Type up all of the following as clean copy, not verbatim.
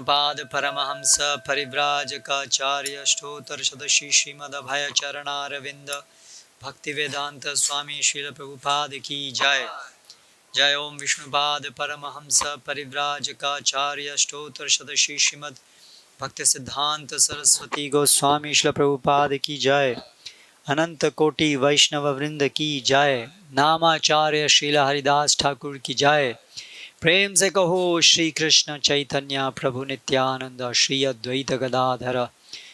विष्णुपाद परमहंस परिव्राजकाचार्य स्तोत्र सदशी श्रीमदभय चरणारविंद भक्ति वेदांत स्वामी श्रील प्रभुपाद की जय। जय ओम विष्णुपाद परमहंस परिव्राजकाचार्य स्तोत्र सदशी श्रीमद भक्ति सिद्धांत सरस्वती गोस्वामी श्रील प्रभुपाद की जय। अनंत कोटि वैष्णव वृंद की जय। नामाचार्य श्रील हरिदास ठाकुर की जय। प्रेम से कहो श्री कृष्ण चैतन्य प्रभु नित्यानंद श्री अद्वैत गदाधर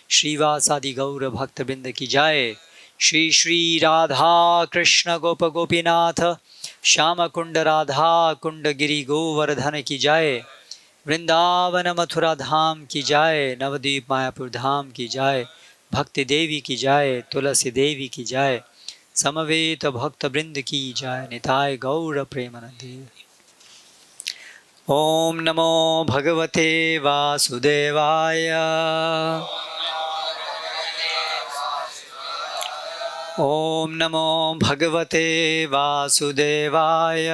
श्रीवासादि गौर भक्तवृंद की जय। श्री श्री राधा कृष्ण गोप गोपीनाथ श्याम कुंड राधा कुंड गिरि गोवर्धन की जय। वृंदावन मथुरा धाम की जय। नवद्वीप मायापुर धाम की जय। भक्ति देवी की जय। तुलसी देवी की जय। समवेत भक्त वृंद की जय। निताय गौर प्रेमानंदे। ओम नमो भगवते वासुदेवाय। ओम नमो भगवते वासुदेवाय।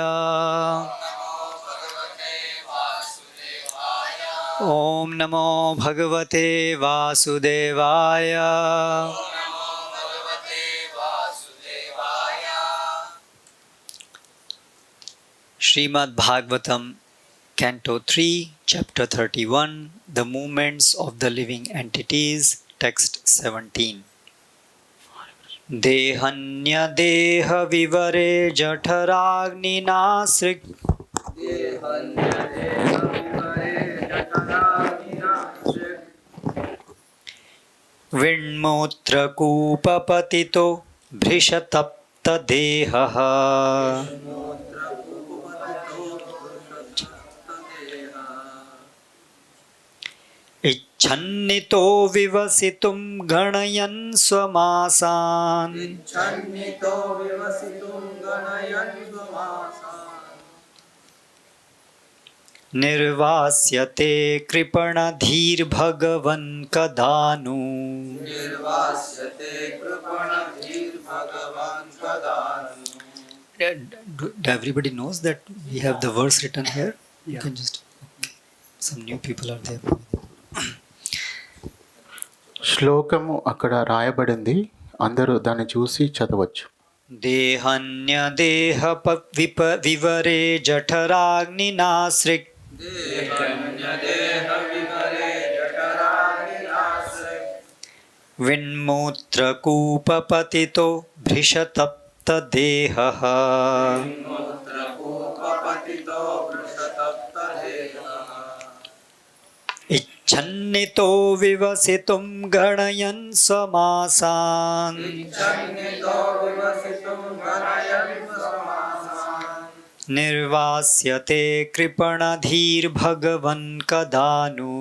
ओम नमो भगवते वासुदेवाय। Shrimad Bhagavatam Canto 3, Chapter 31, The Movements of the Living Entities, Text 17. Dehanya deha vivare jatharagninaasrik Vinmutra kupapatito bhrishatapta dehaha इच्छन्नितो विवसितुं गणयन् स्वमासान् निर्वास्यते कृपणधीर्भगवन् कदानु। Everybody knows that we have the verse written here. You can just, some new people are there. శ్లోకము అక్కడ రాయబడింది, అందరూ దాన్ని చూసి చదవచ్చు. దేహన్య దేహ వివరే జఠరాగ్నినాశ్రిక్ విన్మూత్రకూపపతితో భృశతప్త దేహః इच्छन्नितो विवसितुं गणयन् स्वमासान् निर्वास्यते कृपणधीर्भगवन् कदानु।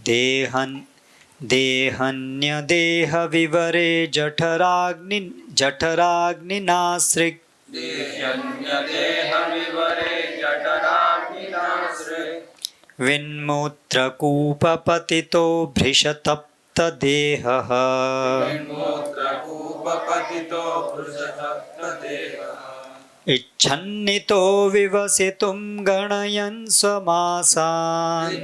देहन्य देह विवरे जठराग्निनाश्रिक विन्मूत्रकूपपतितो भृशतप्त देहः इच्छन्नितो विवसितुं गणयन् स्वमासान्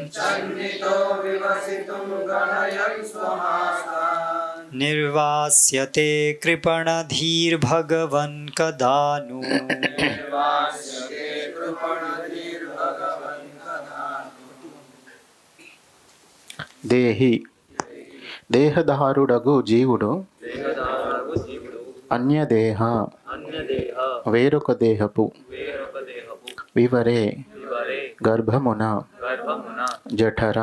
निर्वास्यते कृपणधीर्भगवन् कदानु। దేహి దేహధారుడగు జీవుడు అన్యదేహ వేరొక దేహపు వివరే గర్భమున జఠర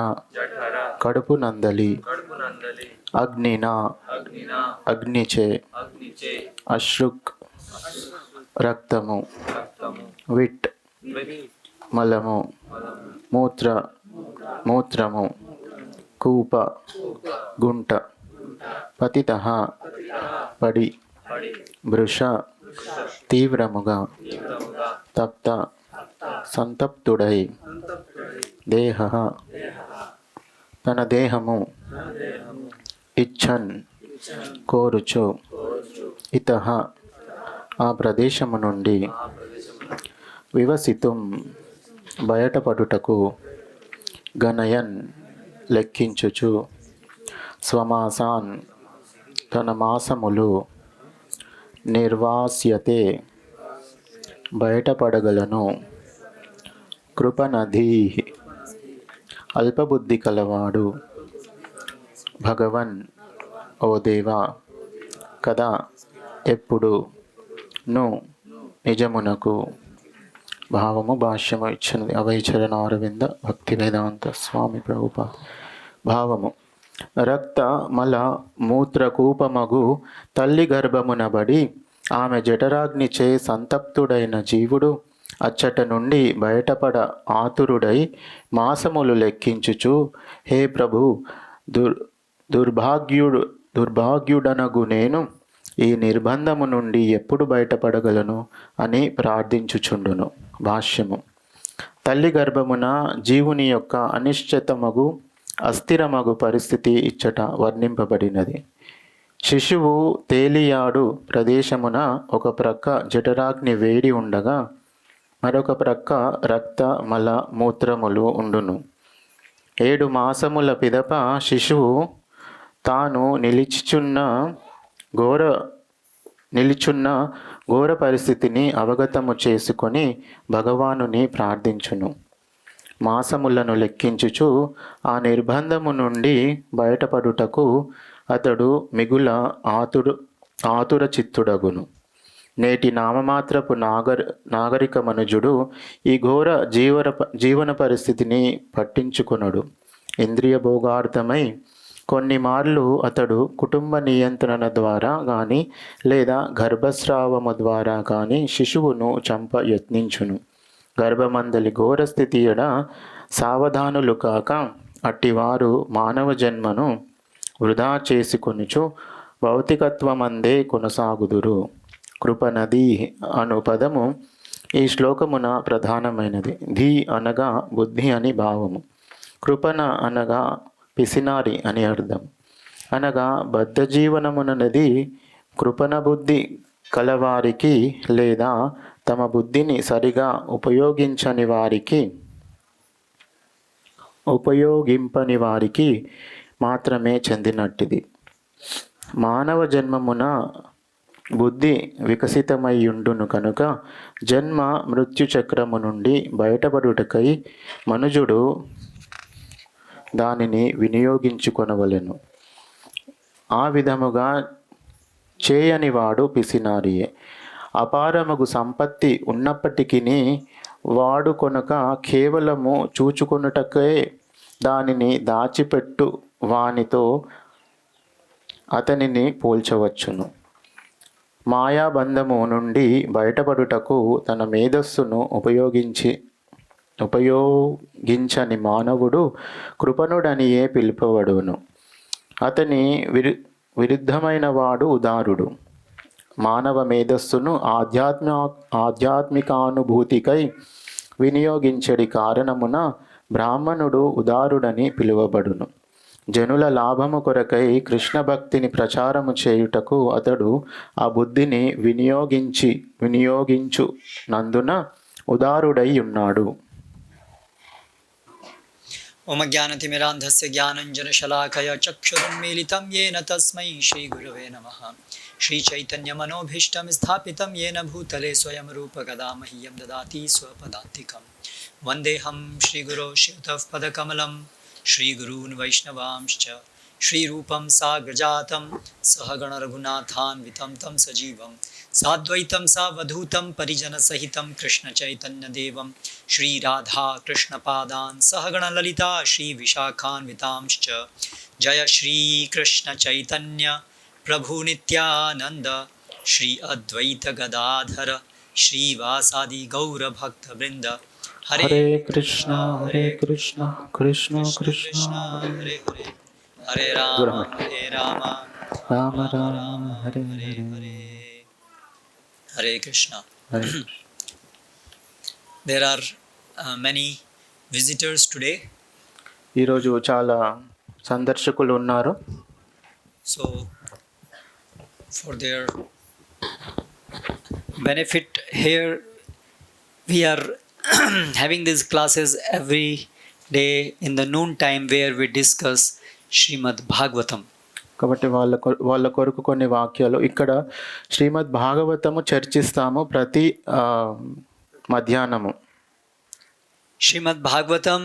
కడుపు నందలి అగ్నిన అగ్నిచే అశ్రుక్ రక్తము విట్ మలము మూత్రము కూప గుంట పతితః పడి భృష తీవ్రముగా తప్త సంతప్తుడై దేహః తన దేహము ఇచ్ఛన్ కోరుచు ఇతః ఆ ప్రదేశము నుండి వివసితుం బయటపడుటకు, గణయన్ లెక్కించుచు, స్వమాసాన్ తన మాసములు, నిర్వాస్యతే బయటపడగలను, కృపనధీ అల్పబుద్ధి కలవాడు, భగవన్ ఓ దేవా, కదా ఎప్పుడు ను నిజమునకు. భావము భాష్యము ఇచ్చినది అభయచరణారవింద భక్తి వేదాంత స్వామి ప్రభుపా. భావము: రక్త మల మూత్రకూపమగు తల్లి గర్భమునబడి ఆమె జఠరాగ్నిచే సంతప్తుడైన జీవుడు అచ్చట నుండి బయటపడ ఆతురుడై మాసములు లెక్కించుచు, హే ప్రభు, దుర్భాగ్యుడనగు నేను ఈ నిర్బంధము నుండి ఎప్పుడు బయటపడగలను అని ప్రార్థించుచుండును. భాష్యము: తల్లి గర్భమున జీవుని యొక్క అనిశ్చితమగు అస్థిరమగు పరిస్థితి ఇచ్చట వర్ణింపబడినది. శిశువు తేలియాడు ప్రదేశమున ఒక ప్రక్క జఠరాగ్ని వేడి ఉండగా మరొక ప్రక్క రక్త మల మూత్రములు ఉండును. 7 మాసముల పిదప శిశువు తాను నిలిచున్న ఘోర పరిస్థితిని అవగతము చేసుకొని భగవానుని ప్రార్థించును. మాసములను లెక్కించుచు ఆ నిర్బంధము నుండి బయటపడుటకు అతడు మిగుల ఆతుర చిత్తుడగును. నేటి నామమాత్రపు నాగరిక మనుజుడు ఈ ఘోర జీవన పరిస్థితిని పట్టించుకొనడు. ఇంద్రియ భోగార్థమై కొన్ని మార్లు అతడు కుటుంబ నియంత్రణ ద్వారా కానీ లేదా గర్భస్రావము ద్వారా కానీ శిశువును చంప యత్నించును. గర్భమందలి ఘోర స్థితి ఎడ సావధానులు కాక అట్టివారు మానవ జన్మను వృధా చేసుకొనుచు భౌతికత్వమందే కొనసాగుదురు. కృపనది అను పదము ఈ శ్లోకమున ప్రధానమైనది. ధీ అనగా బుద్ధి అని భావము. కృపణ అనగా పిసినారి అని అర్థం. అనగా బద్ధజీవనమునది కృపణ బుద్ధి కలవారికి లేదా తమ బుద్ధిని సరిగా ఉపయోగింపని వారికి మాత్రమే చెందినట్టిది. మానవ జన్మమున బుద్ధి వికసితమయ్యుండును కనుక జన్మ మృత్యు చక్రము నుండి బయటపడుటకై మనుజుడు దానిని వినియోగించుకొనవలెను. ఆ విధముగా చేయనివాడు పిసినారియే. అపారముగు సంపత్తి ఉన్నప్పటికీ వాడుకొనక కేవలము చూచుకొనుటకే దానిని దాచిపెట్టు వానితో అతనిని పోల్చవచ్చును. మాయాబంధము నుండి బయటపడుటకు తన మేధస్సును ఉపయోగించని మానవుడు కృపణుడనియే పిలుపబడును. అతని విరుద్ధమైన వాడు ఉదారుడు. మానవ మేధస్సును ఆధ్యాత్మికానుభూతికై వినియోగించడి కారణమున బ్రాహ్మణుడు ఉదారుడని పిలువబడును. జనుల లాభము కొరకై కృష్ణ భక్తిని ప్రచారము చేయుటకు అతడు ఆ బుద్ధిని వినియోగించు నందున ఉదారుడై ఉన్నాడు. ఓం జ్ఞానతిమిరాంధస్య జ్ఞానంజనశలాకయా చక్షురున్మీలితం येन తస్మై శ్రీగురవే నమః. శ్రీచైతన్యమనోభీష్టం స్థాపితం येन భూతలే స్వయం రూపకదా మహ్యం దదాతి స్వపదాంతికం. వందేహం శ్రీగురో శ్రీయుతః పదకమలం శ్రీగురూన్ వైష్ణవాంశ్చ శ్రీరూపం సాగ్రజాతం సహగణ రఘునాథాన్వితం తం సజీవం సాద్వైతం సావధూతం పరిజనసహితం కృష్ణచైతన్యదేవం శ్రీరాధా కృష్ణపాదాన్ సహగణ లలితా శ్రీవిశాఖాన్వితాంశ్చ. జయ శ్రీకృష్ణచైతన్య ప్రభు నిత్యానంద శ్రీ అద్వైత Gadadhara శ్రీవాసాది గౌరభక్తవృంద. Hare Krishna Krishna Krishna Hare Hare, Hare Rama Rama Rama Hare Hare. Hare Krishna. There are many visitors today. ఈరోజు చాలా సందర్శకులు ఉన్నారు. So for their benefit here we are having these classes every day in the noon time where we discuss Srimad Bhagavatam. కాబట్టి వాళ్ళ కొరకు కొన్ని వాక్యాలు ఇక్కడ శ్రీమద్ భాగవతము చర్చిస్తాము ప్రతి మధ్యాహ్నము. Srimad Bhagavatam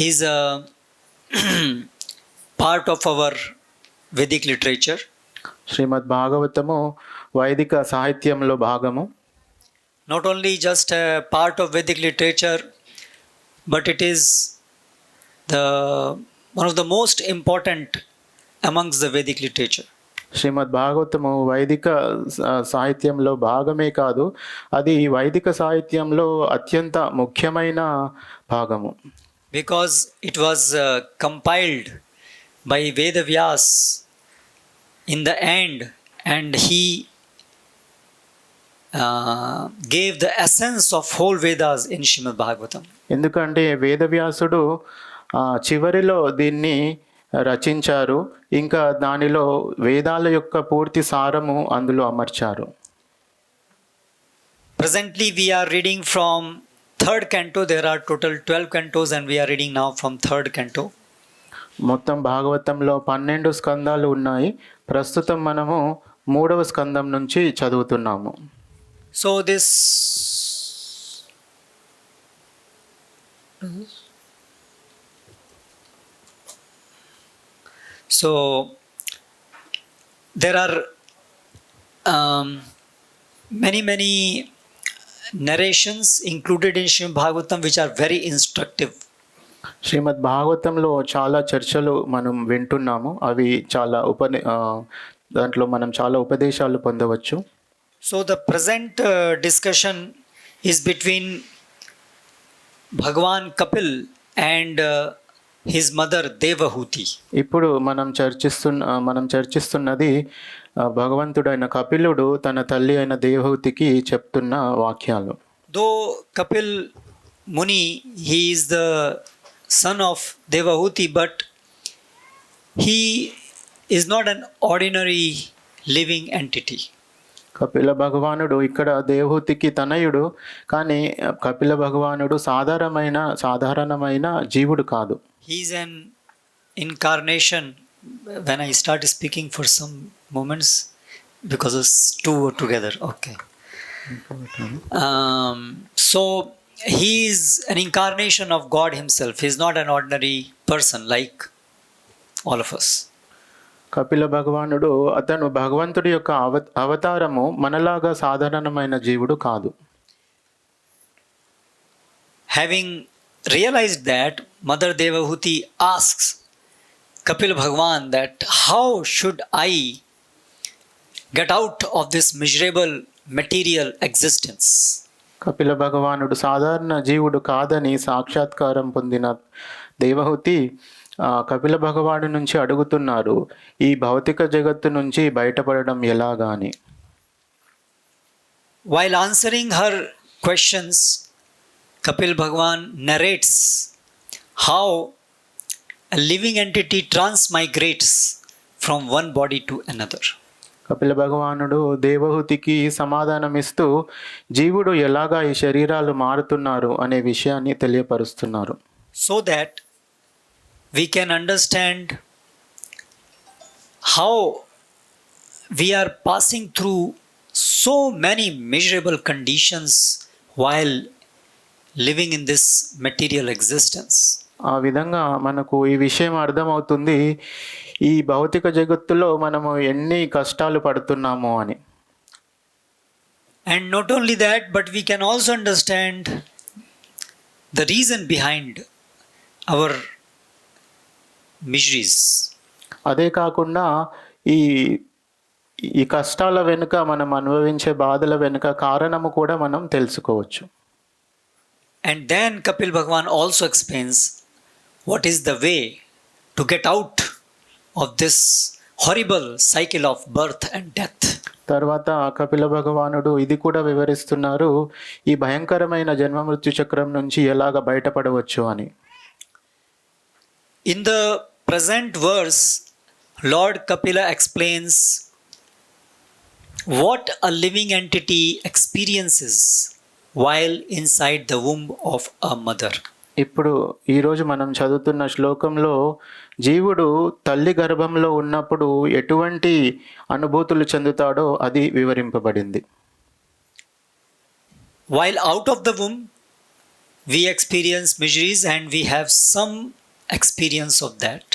is a part of our Vedic literature. శ్రీమద్ భాగవతము వైదిక సాహిత్యంలో భాగము. Not only just a part of Vedic literature, but it is one of the most important amongst the Vedic literature. శ్రీమద్ భాగవతము వైదిక సాహిత్యంలో భాగమే కాదు, అది వైదిక సాహిత్యంలో అత్యంత ముఖ్యమైన భాగము. Because it was compiled by Vedavyas in the end, and he gave the essence of whole Vedas in Srimad Bhagavatam. ఎందుకంటే వేదవ్యాసుడు చివరిలో దీన్ని రచించారు, ఇంకా దానిలో వేదాల యొక్క పూర్తి సారము అందులో అమర్చారు. Presently we are reading from third canto. There are total 12 cantos and we are reading now from third canto. మొత్తం భాగవతంలో 12 స్కందాలు ఉన్నాయి. ప్రస్తుతం మనము 3వ స్కందం నుంచి చదువుతున్నాము. So this there are many narrations included in Srimad Bhagavatam which are very instructive. శ్రీమద్ భాగవతంలో చాలా చర్చలు మనం వింటున్నాము, అవి చాలా దాంట్లో మనం చాలా ఉపదేశాలు పొందవచ్చు. So the present discussion is between Bhagwan Kapil and his mother Devahuti. ఇప్పుడు మనం చర్చిస్తున్నది భగవంతుడైన కపిలుడు తన తల్లి అయిన దేవహూతికి చెప్తున్న వాక్యాలు. Though Kapil Muni, he is the son of Devahuti, but he is not an ordinary living entity. Kapila భగవానుడు ఇక్కడ దేవహూతికి తనయుడు, కానీ కపిల భగవానుడు సాధారణమైన జీవుడు కాదు. He is an incarnation. When I start speaking for some moments, because it's two together. Okay. So he is an incarnation of God himself. He is not an ordinary person like all of us. Kapila భగవానుడు అతను భగవంతుడి యొక్క అవతారము, మనలాగా సాధారణమైన జీవుడు కాదు. Having realized that, Mother Devahuti asks Kapil Bhagwan that how should I get out of this miserable material existence? Kapila భగవానుడు సాధారణ జీవుడు కాదని సాక్షాత్కారం పొందిన దేవహూతి కపిల భగవాను నుంచి అడుగుతున్నారు, ఈ భౌతిక జగత్తు నుంచి బయటపడడం ఎలాగా అని. While answering her questions, Kapil Bhagwan narrates how a living entity transmigrates from one body to another. Kapila భగవానుడు దేవహూతికి సమాధానం ఇస్తూ జీవుడు ఎలాగా ఈ శరీరాలు మారుతున్నారు అనే విషయాన్ని తెలియపరుస్తున్నారు. So that we can understand how we are passing through so many miserable conditions while living in this material existence. ఆ విధంగా మనకు ఈ విషయం అర్థమవుతుంది, ఈ భౌతిక జగత్తులో మనము ఎన్ని కష్టాలు పడుతున్నాము అని. And not only that, but we can also understand the reason behind our miseries. అదే కాకుండా ఈ కష్టాల వెనుక మనం అనుభవించే బాధల వెనుక కారణము కూడా మనం తెలుసుకోవచ్చు. And then Kapil Bhagwan also explains what is the way to get out of this horrible cycle of birth and death. తర్వాత కపిల భగవానుడు ఇది కూడా వివరిస్తున్నారు, ఈ భయంకరమైన జన్మ మృత్యు చక్రం నుంచి ఎలాగ బయటపడవచ్చు అని. In the present verse, Lord Kapila explains what a living entity experiences while inside the womb of a mother. ఇప్పుడు ఈరోజు మనం చదువుతున్న శ్లోకంలో జీవుడు తల్లి గర్భంలో ఉన్నప్పుడు ఎటువంటి అనుభూతులు చెందుతాడో అది వివరింపబడింది. While out of the womb, we experience miseries and we have some experience of that.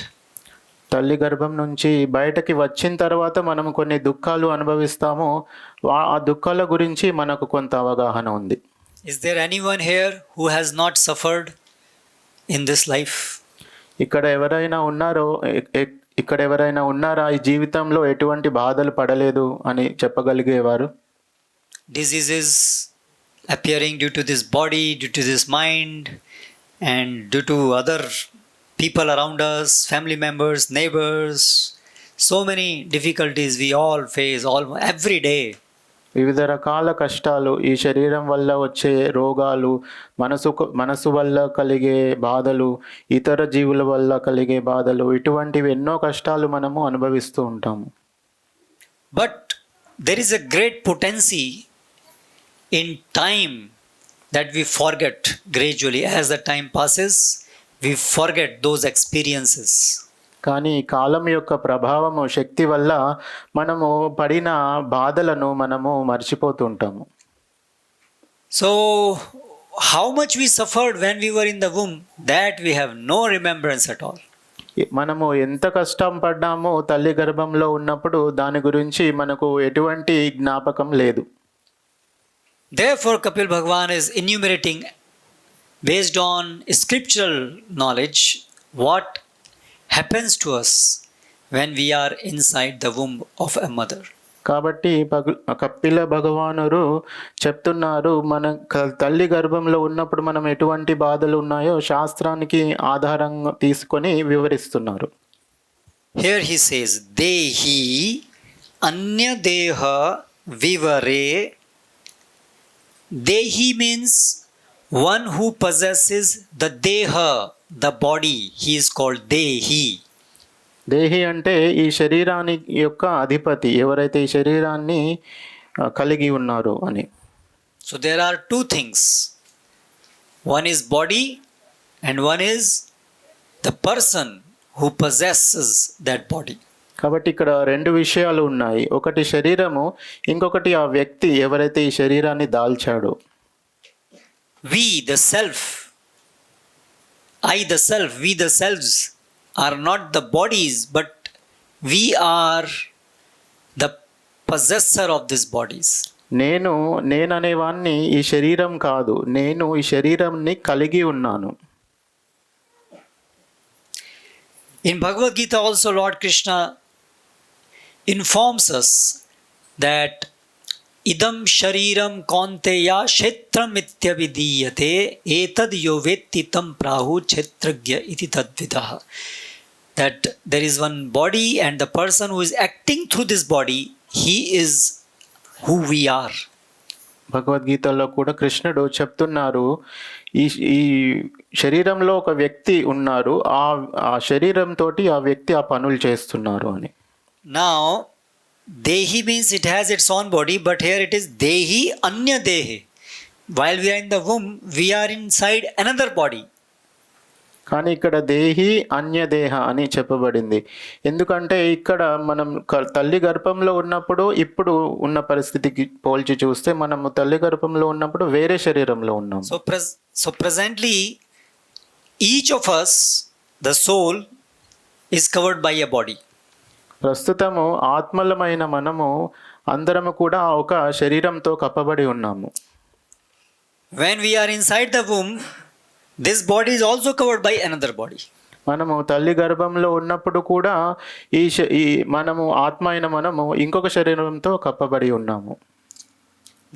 తల్లి గర్భం నుంచి బయటకి వచ్చిన తర్వాత మనం కొన్ని దుఃఖాలు అనుభవిస్తాము. ఆ దుఃఖాల గురించి మనకు కొంత అవగాహన ఉంది. Is there anyone here who has not suffered in this life? ఇక్కడ ఎవరైనా ఉన్నారా ఈ జీవితంలో ఎటువంటి బాధలు పడలేదు అని చెప్పగలిగేవారు? Diseases appearing due to this body, due to this mind, and due to other people around us, family members, neighbors, so many difficulties we all face every day. వివిధ రకాల కష్టాలు, ఈ శరీరం వల్ల వచ్చే రోగాలు, మనసు వల్ల కలిగే బాధలు, ఇతర జీవుల వల్ల కలిగే బాధలు, ఇటువంటివి ఎన్నో కష్టాలు మనము అనుభవిస్తూ ఉంటాము. But there is a great potency in time that we forget gradually. As the time passes, we forget those experiences. కానీ కాలం యొక్క ప్రభావము, శక్తి వల్ల మనము పడిన బాధలను మనము మర్చిపోతూ ఉంటాము. So how much we suffered when we were in the womb, that we have no remembrance at all. మనము ఎంత కష్టం పడ్డామో తల్లి గర్భంలో ఉన్నప్పుడు దాని గురించి మనకు ఎటువంటి జ్ఞాపకం లేదు. Therefore Kapil Bhagwan is enumerating based on scriptural knowledge what happens to us when we are inside the womb of a mother. కాబట్టి కపిల భగవానుడు చెప్తున్నారు, మన తల్లి గర్భంలో ఉన్నప్పుడు మనం ఎటువంటి బాధలు ఉన్నాయో శాస్త్రానికి ఆధారంగా తీసుకొని వివరిస్తున్నారు. Here he says, Dehi anya deha vivare. Dehi means one who possesses the deha, the body. He is called Dehi. దేహి అంటే ఈ శరీరాని యొక్క అధిపతి, ఎవరైతే ఈ శరీరాన్ని కలిగి ఉన్నారు అని. So there are two things. One is body and one is the person who possesses that body. కాబట్టి ఇక్కడ రెండు విషయాలు ఉన్నాయి. ఒకటి శరీరము, ఇంకొకటి ఆ వ్యక్తి ఎవరైతే ఈ శరీరాన్ని దాల్చాడో. We the self, I the self, we the selves are not the bodies, but we are the possessor of these bodies. నేననేవాన్ని ఈ శరీరం కాదు, నేను ఈ శరీరాన్ని కలిగి ఉన్నాను. In Bhagavad Gita also Lord Krishna informs us that idam shariram kaunteya kshetram ityavidiyate etad yo vetti tam prahu kshetragya iti tadvidah. That there is one body and the person who is acting through this body, he is who we are. భగవద్గీతలో కూడా కృష్ణుడు చెప్తున్నారు, ఈ శరీరంలో ఒక వ్యక్తి ఉన్నారు, ఆ శరీరం తోటి ఆ వ్యక్తి ఆ పనులు చేస్తున్నారు అని. Now Dehi means it has its own body, but here it is Dehi anya dehi. While we are in the womb, we are inside another body. కానీ ఇక్కడ దేహి అన్యదేహ అని చెప్పబడింది. ఎందుకంటే ఇక్కడ మనం తల్లి గర్భంలో ఉన్నప్పుడు, ఇప్పుడు ఉన్న పరిస్థితికి పోల్చి చూస్తే మనము తల్లి గర్భంలో ఉన్నప్పుడు వేరే శరీరంలో ఉన్నాం. So presently each of us, the soul, is covered by a body. ప్రస్తుతము ఆత్మలమైన మనము అందరము కూడా ఒక శరీరంతో కప్పబడి ఉన్నాము. When we are inside the womb, this body is also covered by another body. మనము తల్లి గర్భంలో ఉన్నప్పుడు కూడా ఈ మనము ఆత్మ అయిన మనము ఇంకొక శరీరంతో కప్పబడి ఉన్నాము.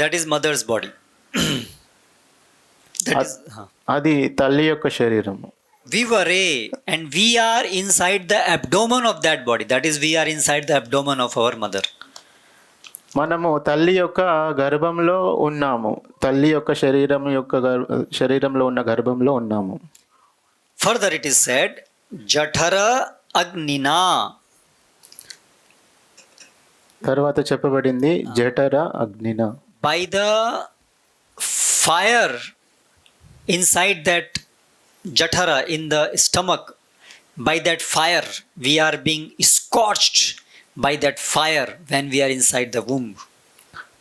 That is mother's body. అది తల్లి యొక్క శరీరము. Vivare, and we are inside the abdomen of that body. That is, we are inside the abdomen of our mother. మనము తల్లి యొక్క గర్భంలో ఉన్నాము, తల్లి యొక్క శరీరంలో ఉన్న గర్భంలో ఉన్నాము. Further it is said, Jathara Agnina. తర్వాత చెప్పబడింది జఠర అగ్నిన. By the fire inside that jఠర in the stomach, by that fire we are being scorched by that fire when we are inside the womb.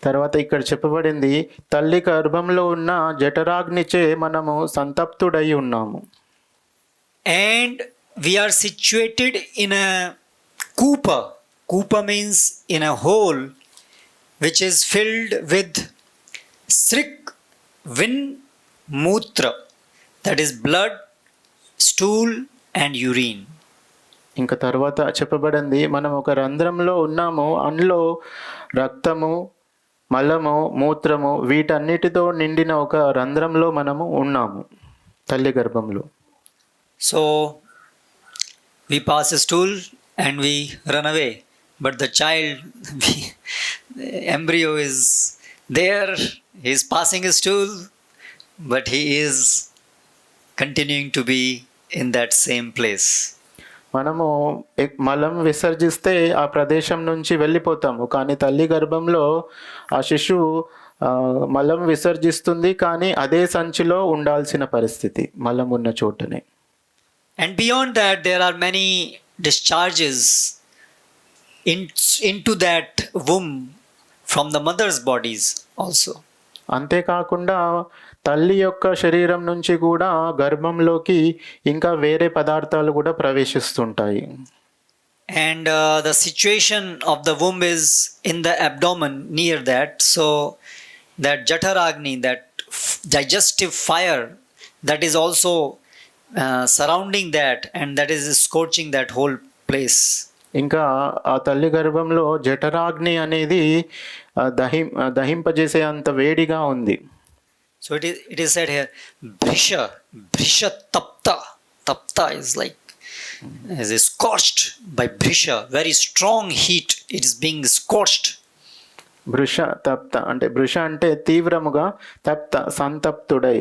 తర్వాత ఇక్కడ చెప్పబడింది, తల్లి గర్భంలో ఉన్న జఠరాగ్నిచే మనము సంతప్తుడై ఉన్నాము. And we are situated in a kupa. Kupa means in a hole which is filled with srik, vin, mutra, that is blood, stool and urine. ఇంకా తర్వాత చెప్పబడింది, మనం ఒక రంధ్రంలో ఉన్నాము, అందులో రక్తము, మలము, మూత్రము వీటన్నిటితో నిండిన ఒక రంధ్రంలో మనము ఉన్నాము తల్లి గర్భంలో. So we pass a stool and we run away, but the child, the embryo is there, he is passing a stool, but he is continuing to be in that same place. మనము మలం విసర్జిస్తే ఆ ప్రదేశం నుంచి వెళ్ళిపోతాము, కానీ తల్లి గర్భంలో ఆ శిశువు మలం విసర్జిస్తుంది, కానీ అదే సంచిలో ఉండాల్సిన పరిస్థితి మలం ఉన్న చోటనే. And beyond that, there are many discharges into that womb from the mother's bodies also. అంతేకాకుండా తల్లి యొక్క శరీరం నుంచి కూడా గర్భంలోకి ఇంకా వేరే పదార్థాలు కూడా ప్రవేశిస్తుంటాయి. And the situation of the womb is in the abdomen near that, so that jaఠaragni, that digestive fire, that is also surrounding that, and that is scorching that whole place. ఇంకా ఆ తల్లి గర్భంలో జఠరాగ్ని అనేది దహింపజేసే అంత వేడిగా ఉంది. So it is said here, brisha tapta. Tapta is like is scorched by brisha, very strong heat. It is being scorched. బృష తప్త అంటే, బృష అంటే తీవ్రముగా, తప్త సంతప్తుడై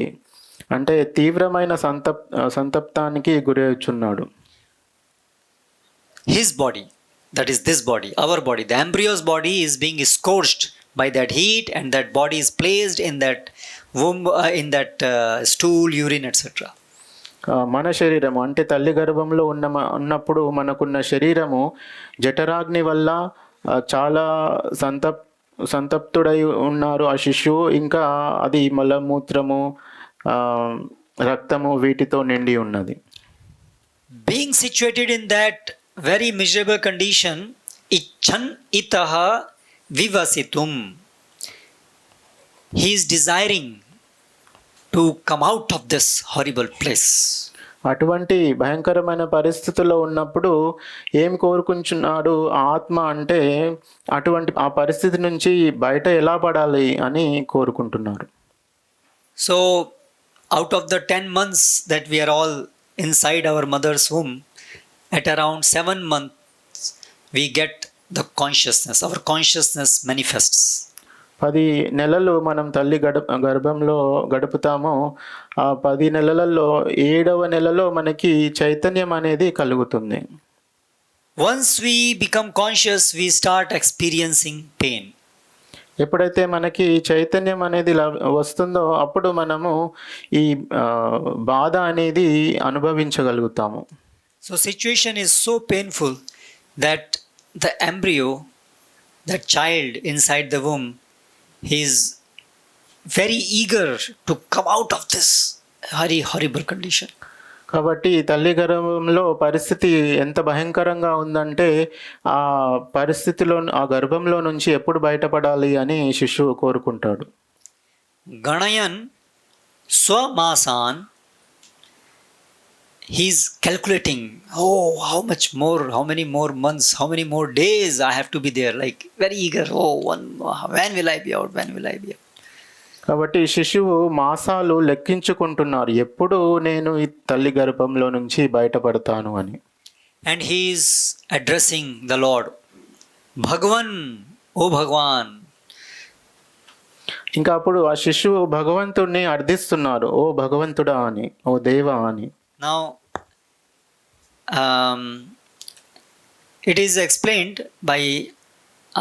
అంటే తీవ్రమైన సంతప్తానికి గురి అవుచున్నాడు. His body, that is this body, our body, the embryo's body is being scorched by that heat, and that body is placed in that womb, in that stool, urine, etc. మన శరీరము అంటే తల్లి గర్భంలో ఉన్నప్పుడు మనకున్న శరీరము జఠరాగ్ని వల్ల చాలా సంతప్తుడై ఉన్నారు ఆ శిశువు. ఇంకా అది మలమూత్రము, రక్తము వీటితో నిండి ఉన్నది. Being situated in that very miserable condition, icchan itaha vivasitum, he is desiring to come out of this horrible place. అటువంటి భయంకరమైన పరిస్థితుల్లో ఉన్నప్పుడు ఏం కోరుకుంటున్నాడు ఆత్మ అంటే, అటువంటి ఆ పరిస్థితి నుంచి బయట ఎలా పడాలి అని కోరుకుంటున్నారు. So out of the 10 months that we are all inside our mother's womb, at around 7 months we get the consciousness, our consciousness manifests. 10 నెలలు మనం తల్లి గర్భంలో గడుపుతాము. ఆ 10 నెలలలో 7వ నెలలో మనకి చైతన్యం అనేది కలుగుతుంది. Once we become conscious, we start experiencing pain. ఎప్పుడైతే మనకి చైతన్యం అనేది వస్తుందో అప్పుడు మనము ఈ బాధ అనేది అనుభవించగలుగుతాము. So situation is so painful that the embryo, that child inside the womb, he is very eager to come out of this very horrible condition. కాబట్టి తల్లి గర్భంలో పరిస్థితి ఎంత భయంకరంగా ఉందంటే, ఆ పరిస్థితిలో ఆ గర్భంలో నుంచి ఎప్పుడు బయటపడాలి అని శిశువు కోరుకుంటాడు. గణయన్ స్వమాసాన్, he is calculating, oh, how many more months, how many more days I have to be there, like very eager, when will I be out. కాబట్టి శిశువు మాసాలు లెక్కించుకుంటున్నారు, ఎప్పుడు నేను ఈ తల్లి గర్భంలో నుంచి బయటపడతాను అని. And he is addressing the Lord, భగవన్, ఓ భగవాన్. ఇంకా అప్పుడు ఆ శిశువు భగవంతుడిని అర్థిస్తున్నారు, ఓ భగవంతుడా అని, ఓ దేవా అని. Now it is explained by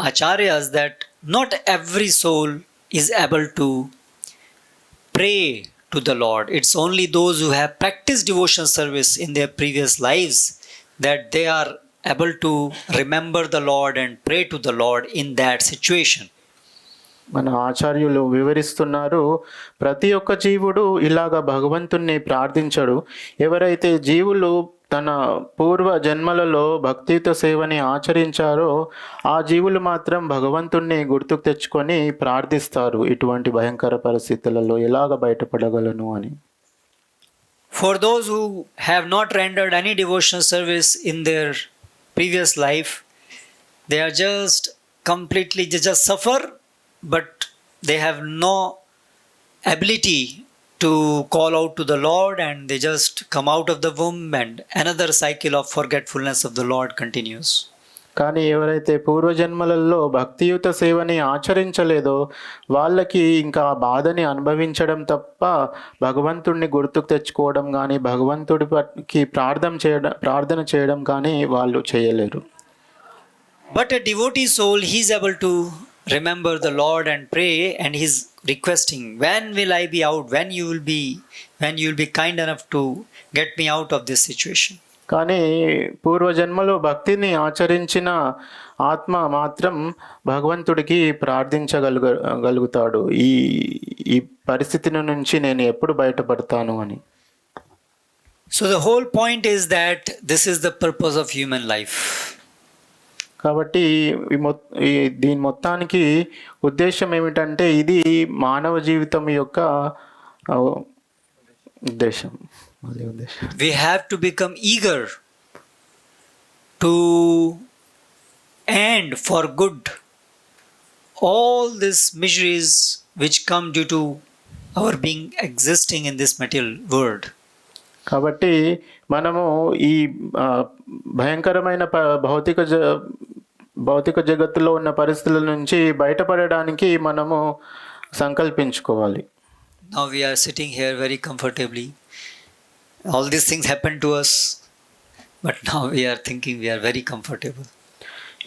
acharyas that not every soul is able to pray to the Lord. It's only those who have practiced devotional service in their previous lives that they are able to remember the Lord and pray to the Lord in that situation. మన ఆచార్యులు వివరిస్తున్నారు, ప్రతి ఒక్క జీవుడు ఇలాగ భగవంతుణ్ణి ప్రార్థించడు. ఎవరైతే జీవులు తన పూర్వ జన్మలలో భక్తియుత సేవని ఆచరించారో ఆ జీవులు మాత్రం భగవంతుణ్ణి గుర్తుకు తెచ్చుకొని ప్రార్థిస్తారు, ఇటువంటి భయంకర పరిస్థితులలో ఎలాగ బయటపడగలను అని. For those who have not rendered any devotional service in their previous life, they are just completely, they just suffer, but they have no ability to call out to the Lord, and they just come out of the womb and another cycle of forgetfulness of the Lord continues. కానీ ఎవరైతే పూర్వజన్మలలో భక్తియుత సేవని ఆచరించలేదో వాళ్ళకి ఇంకా ఆ బాధని అనుభవించడం తప్ప భగవంతుడిని గుర్తుకు తెచ్చుకోవడం కానీ భగవంతుడికి ప్రార్థన చేయడం కానీ వాళ్ళు చేయలేరు. But a devotee soul, he is able to remember the Lord and pray, and he is requesting, when will I be out, when you will be kind enough to get me out of this situation. కానీ పూర్వజన్మలో భక్తిని ఆచరించిన ఆత్మ మాత్రం భగవంతుడికి ప్రార్థించగలుగుతాడు, ఈ పరిస్థితి నుంచి నేను ఎప్పుడు బయటపడతాను అని. So the whole point is that this is the purpose of human life. కాబట్టి దీని మొత్తానికి ఉద్దేశం ఏమిటంటే ఇది మానవ జీవితం యొక్క ఉద్దేశం. We have to become eager to end for good all these miseries which come due to our being existing in this material world. కాబట్టి మనము ఈ భయంకరమైన భౌతిక జగత్తులో ఉన్న పరిస్థితుల నుంచి బయటపడడానికి మనము సంకల్పించుకోవాలి. Now we are sitting here very comfortably. All these things happen to us, but now we are thinking we are very comfortable.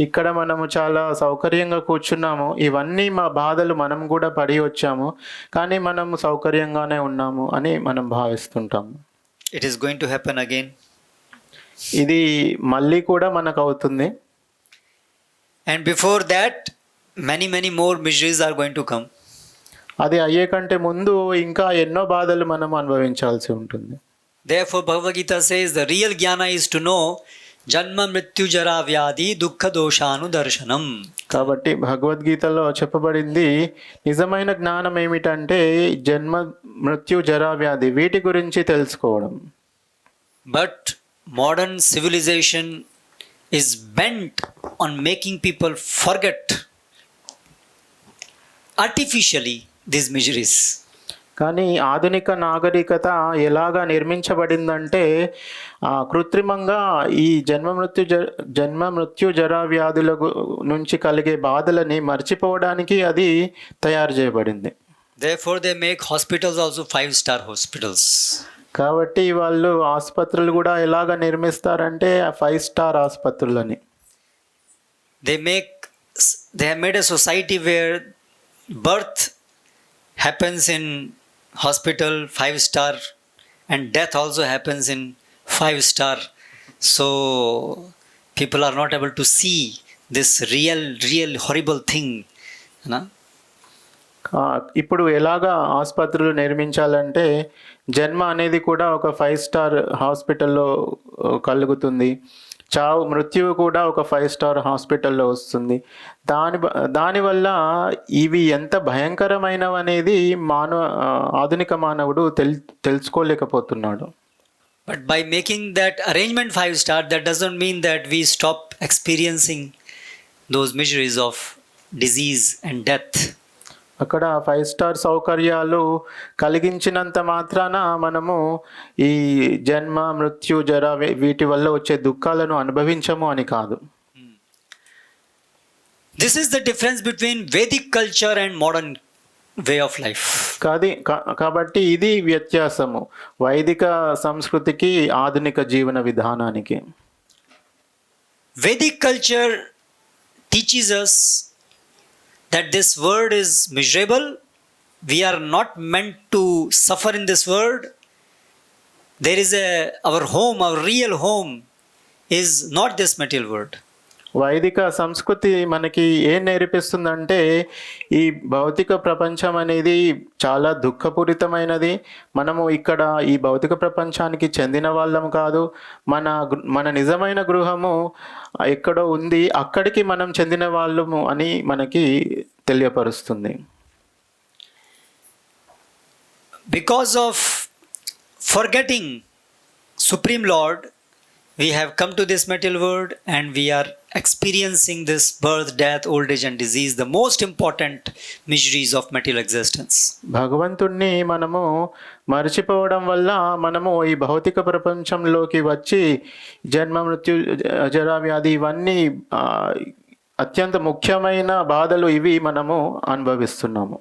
ఇక్కడ మనము చాలా సౌకర్యంగా కూర్చున్నాము, ఇవన్నీ మా బాధలు మనం కూడా పడి వచ్చాము, కానీ మనము సౌకర్యంగానే ఉన్నాము అని మనం భావిస్తుంటాము. It is going to happen again. ఇది మళ్ళీ కూడా మనకు అవుతుంది. And before that, many more miseries are going to come. అది అయ్యే కంటే ముందు ఇంకా ఎన్నో బాధలు మనం అనుభవించాల్సి ఉంటుంది. Therefore Bhagavad Gita says the real jnana is to know janma mrityu jara vyadi dukkha doshanu darshanam. కాబట్టి భగవద్గీతలో చెప్పబడింది నిజమైన జ్ఞానం ఏమిటంటే జన్మ మృత్యు జరా వ్యాధి వీటి గురించి తెలుసుకోవడం. But modern civilization is bent on making people forget artificially these miseries. కానీ ఆధునిక నాగరికత ఎలాగా నిర్మించబడిందంటే కృత్రిమంగా ఈ జన్మ మృత్యు జరా వ్యాధుల నుంచి కలిగే బాధలని మర్చిపోవడానికి అది తయారు చేయబడింది. Therefore they make hospitals also 5-star hospitals. కాబట్టి వాళ్ళు ఆసుపత్రులు కూడా ఎలాగ నిర్మిస్తారంటే 5-స్టార్ ఆసుపత్రులని. They have made a society where birth happens in hospital 5-star and death also happens in 5-star. So people are not able to see this real horrible thing. ఇప్పుడు ఎలాగా ఆసుపత్రులు నిర్మించాలంటే జన్మ అనేది కూడా ఒక 5-స్టార్ హాస్పిటల్లో కలుగుతుంది, మృత్యువు కూడా ఒక 5-స్టార్ హాస్పిటల్లో వస్తుంది. దానివల్ల ఇవి ఎంత భయంకరమైనవి అనేది ఆధునిక మానవుడు తెలుసుకోలేకపోతున్నాడు. But by making that arrangement 5-star, that doesn't mean that we stop experiencing those miseries of disease and death. అక్కడ 5-స్టార్ సౌకర్యాలు కలిగించినంత మాత్రాన మనము ఈ జన్మ మృత్యు జర వీటి వల్ల వచ్చే దుఃఖాలను అనుభవించము అని కాదు. This is the difference between Vedic culture and modern way of life. కాబట్టి ఇది వ్యత్యాసము వైదిక సంస్కృతికి ఆధునిక జీవన విధానానికి. Vedic culture teaches us that this world is miserable, we are not meant to suffer in this world. There is our home, our real home is not this material world. వైదిక సంస్కృతి మనకి ఏం నేర్పిస్తుందంటే ఈ భౌతిక ప్రపంచం అనేది చాలా దుఃఖపూరితమైనది. మనము ఇక్కడ ఈ భౌతిక ప్రపంచానికి చెందిన వాళ్ళం కాదు. మన నిజమైన గృహము ఎక్కడో ఉంది, అక్కడికి మనం చెందిన వాళ్ళము అని మనకి తెలియపరుస్తుంది. Because of forgetting Supreme Lord, we have come to this material world and we are experiencing this birth, death, old age and disease, the most important miseries of material existence. భగవంతుణ్ణి మనము మర్చిపోవడం వల్ల మనము ఈ భౌతిక ప్రపంచంలోకి వచ్చి జన్మ, మృత్యు, జరా, వ్యాధి ఇవన్నీ అత్యంత ముఖ్యమైన బాధలు ఇవి మనము అనుభవిస్తున్నాము.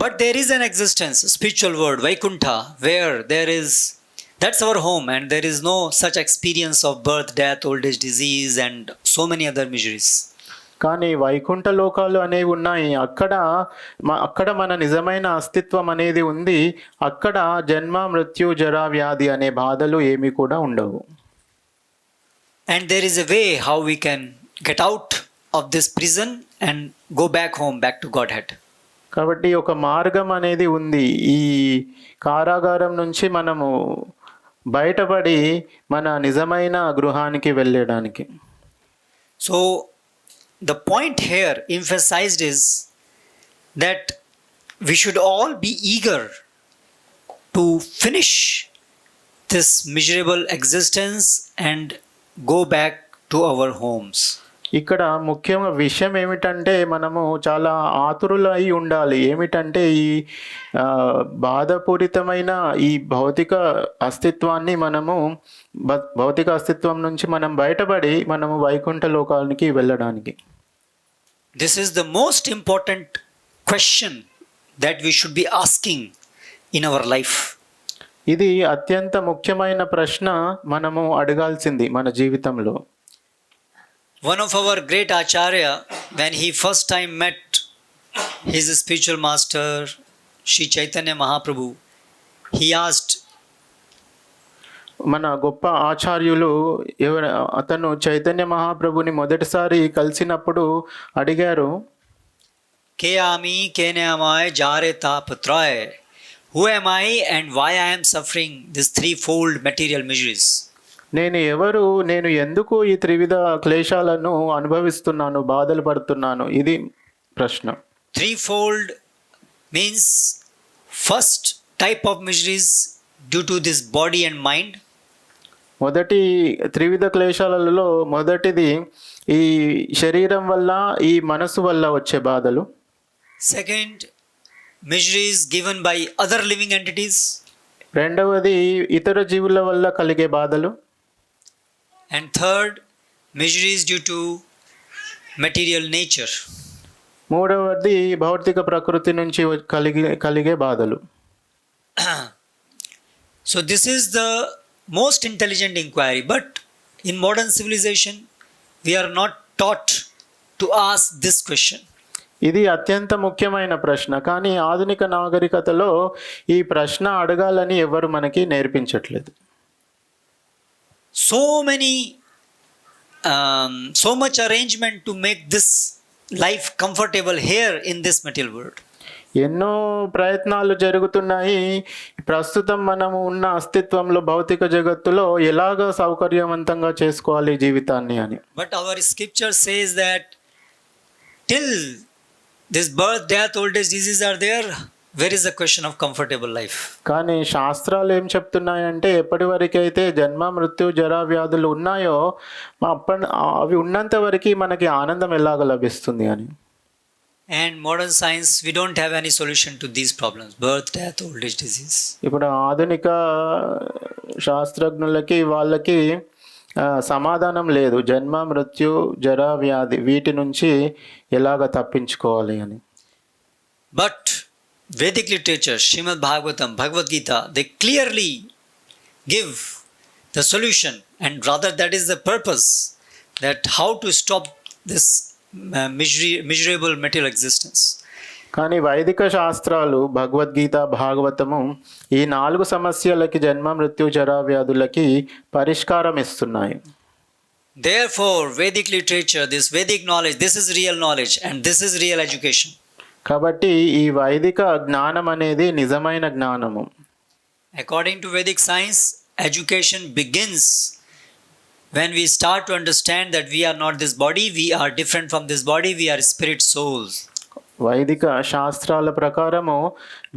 But there is an existence, spiritual world, Vaikuntha, where that's our home and there is no such experience of birth, death, old age, disease and so many other miseries. కానీ వైకుంఠ లోకాలు అనేవి ఉన్నాయి. అక్కడ మన నిజమైన అస్తిత్వం అనేది ఉంది. అక్కడ జన్మ, మృత్యు, జరా, వ్యాధి అనే బాధలు ఏమీ కూడా ఉండవు. And there is a way how we can get out of this prison and go back home, back to Godhead. కాబట్టి ఒక మార్గం అనేది ఉంది. ఈ కారాగారం నుంచి మనము బయటపడి మన నిజమైన గృహానికి వెళ్ళడానికి. So the point here emphasized is that we should all be eager to finish this miserable existence and go back to our homes. ఇక్కడ ముఖ్యంగా విషయం ఏమిటంటే మనము చాలా ఆతురులై ఉండాలి. ఏమిటంటే ఈ బాధపూరితమైన ఈ భౌతిక అస్తిత్వాన్ని భౌతిక అస్తిత్వం నుంచి మనం బయటపడి మనము వైకుంఠ లోకానికి వెళ్ళడానికి. This is the most important question that we should be asking in our life. ఇది అత్యంత ముఖ్యమైన ప్రశ్న మనము అడగాల్సింది మన జీవితంలో. One of our great acharya, when he first time met his spiritual master, Sri Chaitanya Mahaprabhu, he asked, మన గొప్ప ఆచార్యులు అతను చైతన్య మహాప్రభుని మొదటిసారి కలిసినప్పుడు అడిగారు, కే ఆమి కేనే అమాయ్ జారే తాపత్రాయ్, who am I and why I am suffering this threefold material miseries? నేను ఎందుకు ఈ త్రివిధ క్లేశాలను అనుభవిస్తున్నాను, బాధలు పడుతున్నాను? ఇది ప్రశ్న. Threefold means first type of miseries due to this body and mind. మొదటి త్రివిధ క్లేశాలలో మొదటిది ఈ శరీరం వల్ల, ఈ మనసు వల్ల వచ్చే బాధలు. Second, miseries given by other living entities. రెండవది ఇతర జీవుల వల్ల కలిగే బాధలు. And third, miseries due to material nature. మూడవది భౌతిక ప్రకృతి నుంచి కలిగే బాధలు. So this is the most intelligent inquiry, but in modern civilization we are not taught to ask this question. ఇది అత్యంత ముఖ్యమైన ప్రశ్న. కానీ ఆధునిక నాగరికతలో ఈ ప్రశ్న అడగాలని ఎవరు మనకి నేర్పించట్లేదు. So much arrangement to make this life comfortable here in this material world. ఎన్నో ప్రయత్నాలు జరుగుతున్నాయి ప్రస్తుతం మనము ఉన్న అస్తిత్వంలో భౌతిక జగత్తులో ఎలాగ సౌకర్యవంతంగా చేసుకోవాలి జీవితాన్ని అని. But our scripture says that till this birth, death, old age, disease are there, where is the question of comfortable life? కానీ శాస్త్రాలు ఏం చెప్తున్నాయంటే ఎప్పటి వరకైతే జన్మ, మృత్యు, జరా, వ్యాధులు ఉన్నాయో అవి ఉన్నంత వరకు మనకి ఆనందం ఎలాగ లభిస్తుంది అని. And modern science, we don't have any solution to these problems, birth, death, old age, disease. ఇప్పుడు ఆధునిక శాస్త్రజ్ఞులకి వాళ్ళకి సమాధానం లేదు, జన్మ, మృత్యు, జరా, వ్యాధి వీటి నుంచి ఎలాగ తప్పించుకోవాలి అని. But Vedic literature, Srimad Bhagavatam, Bhagavad Gita, they clearly give the solution, and rather that is the purpose, that how to stop this miserable material existence. కానీ వైదిక శాస్త్రాలు భగవద్గీత భాగవతము ఈ 4 సమస్యలకి జన్మ మృత్యు జరా వ్యాధులకి పరిష్కారం ఇస్తున్నాయి. Therefore, Vedic literature, this Vedic knowledge, this is real knowledge and this is real education. కాబట్టి ఈ వైదిక జ్ఞానం అనేది నిజమైన జ్ఞానము. According to Vedic science, education begins when we start to understand that we are not this body, we are different from this body, we are spirit souls. వైదిక శాస్త్రాల ప్రకారము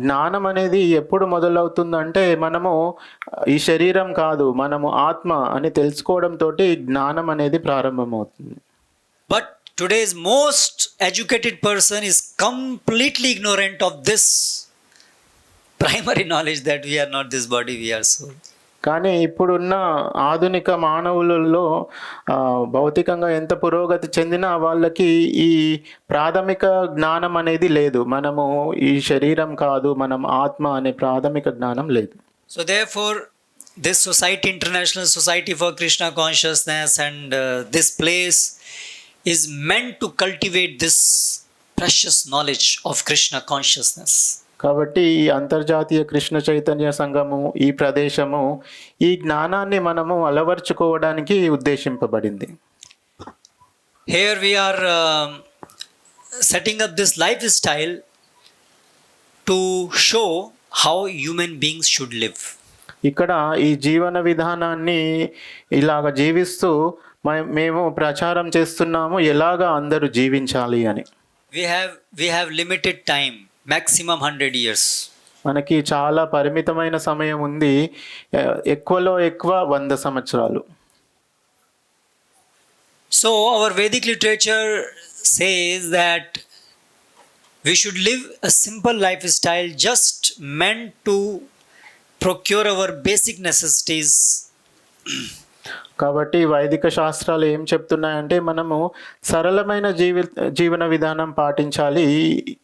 జ్ఞానం అనేది ఎప్పుడు మొదలవుతుందంటే మనము ఈ శరీరం కాదు, మనము ఆత్మ అని తెలుసుకోవడంతో జ్ఞానం అనేది ప్రారంభమవుతుంది. But today's most educated person is completely ignorant of this primary knowledge that we are not this body, we are soul. కానీ ఇప్పుడున్న ఆధునిక మానవులలో భౌతికంగా ఎంత పురోగతి చెందినా వాళ్ళకి ఈ ప్రాథమిక జ్ఞానం అనేది లేదు. మనము ఈ శరీరం కాదు, మనం ఆత్మ అనే ప్రాథమిక జ్ఞానం లేదు. So therefore, this society, International Society for Krishna Consciousness, and this place is meant to cultivate this precious knowledge of Krishna consciousness. కాబట్టి ఈ అంతర్జాతీయ కృష్ణ చైతన్య సంఘము, ఈ ప్రదేశము ఈ జ్ఞానాన్ని మనము అలవర్చుకోవడానికి ఉద్దేశింపబడింది. Here we are setting up this lifestyle to show how human beings should live. ఇక్కడ ఈ జీవన విధానాన్ని ఇలాగ జీవిస్తూ మేము ప్రచారం చేస్తున్నాము ఎలాగా అందరూ జీవించాలి అని. We have limited time, maximum 100 years. మనకి చాలా పరిమితమైన సమయం ఉంది, ఎక్కువలో ఎక్కువ 100 సంవత్సరాలు. So our Vedic literature says that we should live a simple lifestyle just meant to procure our basic necessities. కాబట్టి వైదిక శాస్త్రాలు ఏం చెప్తున్నాయంటే మనము సరళమైన జీవన విధానం పాటించాలి,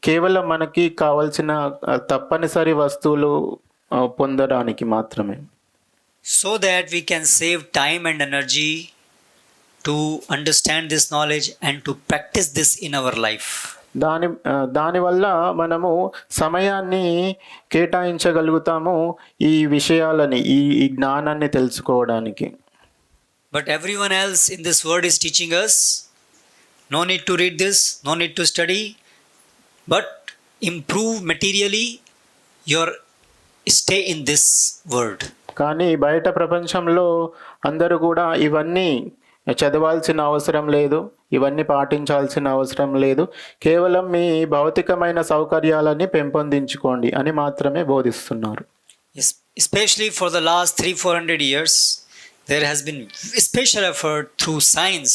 కేవలం మనకి కావలసిన తప్పనిసరి వస్తువులు పొందడానికి మాత్రమే. So that we can save time and energy to understand this knowledge and to practice this in our life. దానివల్ల మనము సమయాన్ని కేటాయించగలుగుతాము ఈ విషయాలని, ఈ జ్ఞానాన్ని తెలుసుకోవడానికి. But everyone else in this world is teaching us, no need to read this, no need to study, but improve materially your stay in this world. కానీ బయట ప్రపంచంలో అందరూ కూడా ఇవన్నీ చదవాల్సిన అవసరం లేదు, ఇవన్నీ పాటించాల్సిన అవసరం లేదు, కేవలం మీ భౌతికమైన సౌకర్యాలని పెంపొందించుకోండి అని మాత్రమే బోధిస్తున్నారు. Especially for the last 300-400 years, there has been special effort through science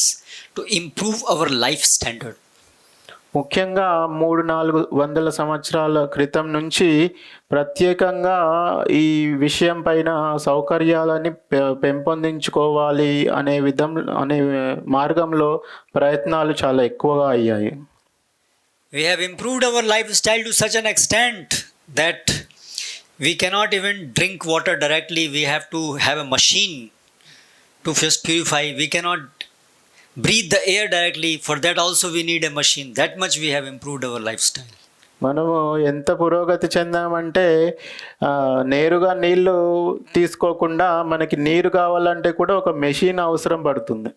to improve our life standard. ముఖ్యంగా 300-400 సంవత్సరాల క్రితం నుంచి ప్రత్యేకంగా ఈ విషయం పైన సౌకర్యాలని పెంపొందించుకోవాలి అనే మార్గంలో ప్రయత్నాలు చాలా ఎక్కువగా అయ్యాయి. We have improved our lifestyle to such an extent that we cannot even drink water directly. We have to have a machine to first purify. We cannot breathe the air directly. For that also we need a machine. That much we have improved our lifestyle. మనము ఎంత పురోగతి చెందామంటే నేరుగా నీళ్లు తీసుకోకుండా మనకి నీరు కావాలంటే కూడా ఒక మెషిన్ అవసరం పడుతుంది.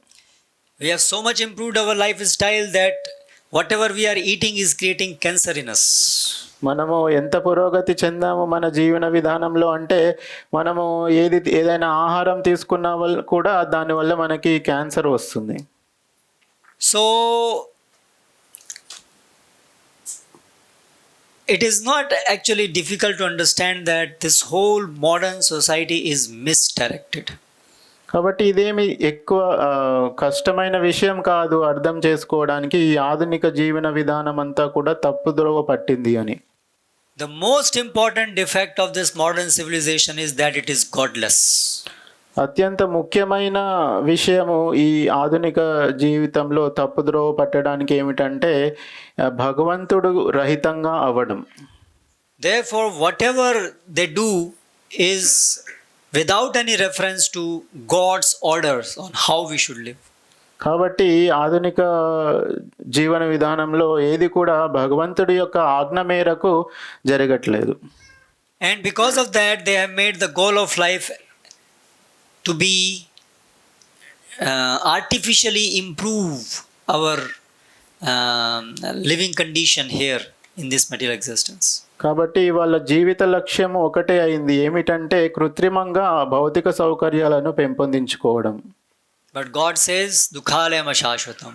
We have so much improved our lifestyle that whatever we are eating is creating cancer in us. మనము ఎంత పురోగతి చెందాము మన జీవన విధానంలో అంటే మనము ఏదైనా ఆహారం తీసుకున్నా కూడా దానివల్ల మనకి క్యాన్సర్ వస్తుంది. So it is not actually difficult to understand that this whole modern society is misdirected. కాబట్టి ఇదేమి ఎక్కువ కష్టమైన విషయం కాదు అర్థం చేసుకోవడానికి. ఈ ఆధునిక జీవన విధానం అంతా కూడా తప్పుదోవ పట్టింది అని. The most important defect of this modern civilization is that it is godless. అత్యంత ముఖ్యమైన విషయము ఈ ఆధునిక జీవితంలో తప్పుద్రోవ పట్టడానికి ఏమిటంటే భగవంతుడు రహితంగా అవ్వడం. Therefore, whatever they do is without any reference to God's orders on how we should live. కాబట్టి ఆధునిక జీవన విధానంలో ఏది కూడా భగవంతుడి యొక్క ఆజ్ఞ మేరకు జరగట్లేదు. And because of that, they have made the goal of life to be artificially improve our living condition here in this material existence. కాబట్టి వాళ్ళ జీవిత లక్ష్యం ఒకటే అయింది, ఏమిటంటే కృత్రిమంగా భౌతిక సౌకర్యాలను పెంపొందించుకోవడం. But God says, Dukhalayam Shashvatam.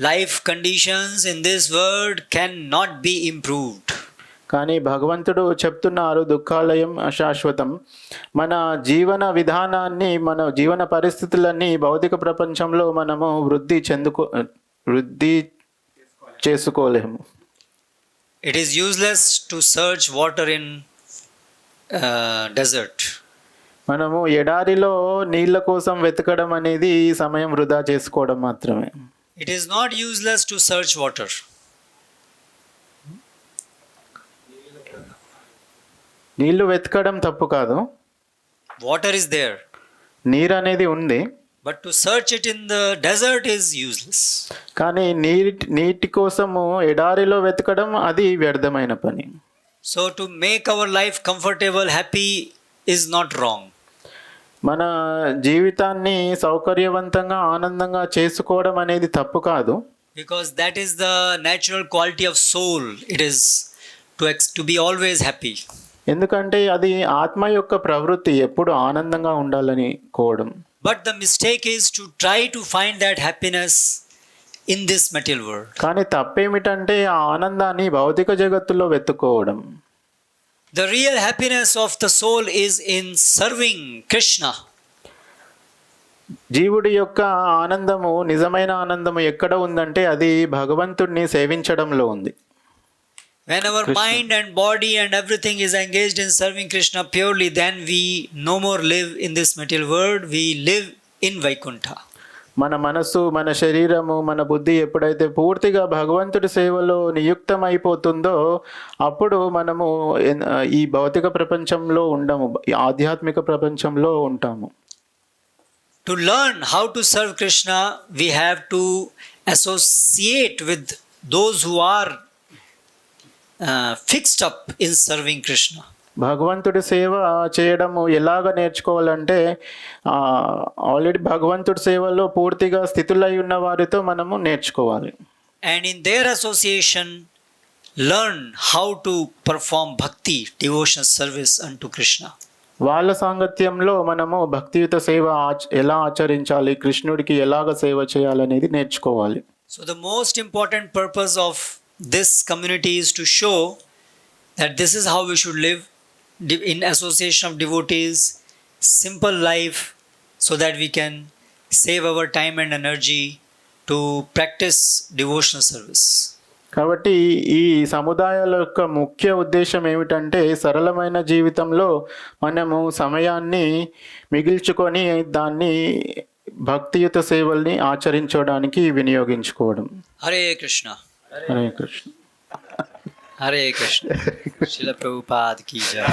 Life conditions in this world cannot be improved. కానీ భగవంతుడు చెప్తున్నారు, దుఃఖాలయం అశాశ్వతం. మన జీవన విధానాన్ని, మన జీవన పరిస్థితులన్నీ భౌతిక ప్రపంచంలో మనము వృద్ధి చేసుకోలేము. It is useless to search water in desert. మనము ఎడారిలో నీళ్ళ కోసం వెతకడం అనేది ఈ సమయం వృధా చేసుకోవడం మాత్రమే. It is not useless to search water. నీళ్లు వెతకడం తప్పు కాదు. Water is there. నీరు అనేది ఉంది. But to search it in the desert is useless. కానీ నీటి కోసము ఎడారిలో వెతకడం అది వ్యర్థమైన పని. So to make our life comfortable, happy is not wrong. మన జీవితాన్ని సౌకర్యవంతంగా ఆనందంగా చేసుకోవడం అనేది తప్పు కాదు. Because that is the natural quality of soul. It is to be always happy. ఎందుకంటే అది ఆత్మ యొక్క ప్రవృత్తి, ఎప్పుడు ఆనందంగా ఉండాలని కోవడం. But the mistake is to try to find that happiness in this material world. కానీ తప్పేమిటంటే ఆ ఆనందాన్ని భౌతిక జగత్తులో వెతుక్కోవడం. The real happiness of the soul is in serving Krishna. జీవుడి యొక్క ఆనందము, నిజమైన ఆనందము ఎక్కడ ఉందంటే అది భగవంతుడిని సేవించడంలో ఉంది. When our mind and body and everything is engaged in serving Krishna purely, then we no more live in this material world, we live in Vaikuntha. మన మనసు, మన శరీరము, మన బుద్ధి ఎప్పుడైతే పూర్తిగా భగవంతుడి సేవలో నియుక్తమైపోతుందో అప్పుడు మనము ఈ భౌతిక ప్రపంచంలో ఉండము, ఆధ్యాత్మిక ప్రపంచంలో ఉంటాము. To learn how to serve Krishna, we have to associate with those who are fixed up in serving Krishna. భగవంతుడి సేవ చేయడము ఎలాగ నేర్చుకోవాలంటే ఆల్రెడీ భగవంతుడి సేవలో పూర్తిగా స్థితులై ఉన్న వారితో మనము నేర్చుకోవాలి. And in their association, learn how to perform bhakti, devotional service unto Krishna. వాళ్ళ సాంగత్యంలో మనము భక్తియుత సేవ ఎలా ఆచరించాలి, కృష్ణుడికి ఎలాగ సేవ చేయాలనేది నేర్చుకోవాలి. So the most important purpose of this community is to show that this is how we should live in association of devotees, simple life, so that we can save our time and energy to practice devotional service. కాబట్టి ఈ సముదాయాల యొక్క ముఖ్య ఉద్దేశం ఏమిటంటే సరళమైన జీవితంలో మనము సమయాన్ని మిగిల్చుకొని దాన్ని భక్తియుత సేవల్ని ఆచరించడానికి వినియోగించుకోవడం. హరే కృష్ణ. హరే కృష్ణ. హరే కృష్ణ. శిల ప్రభుపాద్ కీ జై.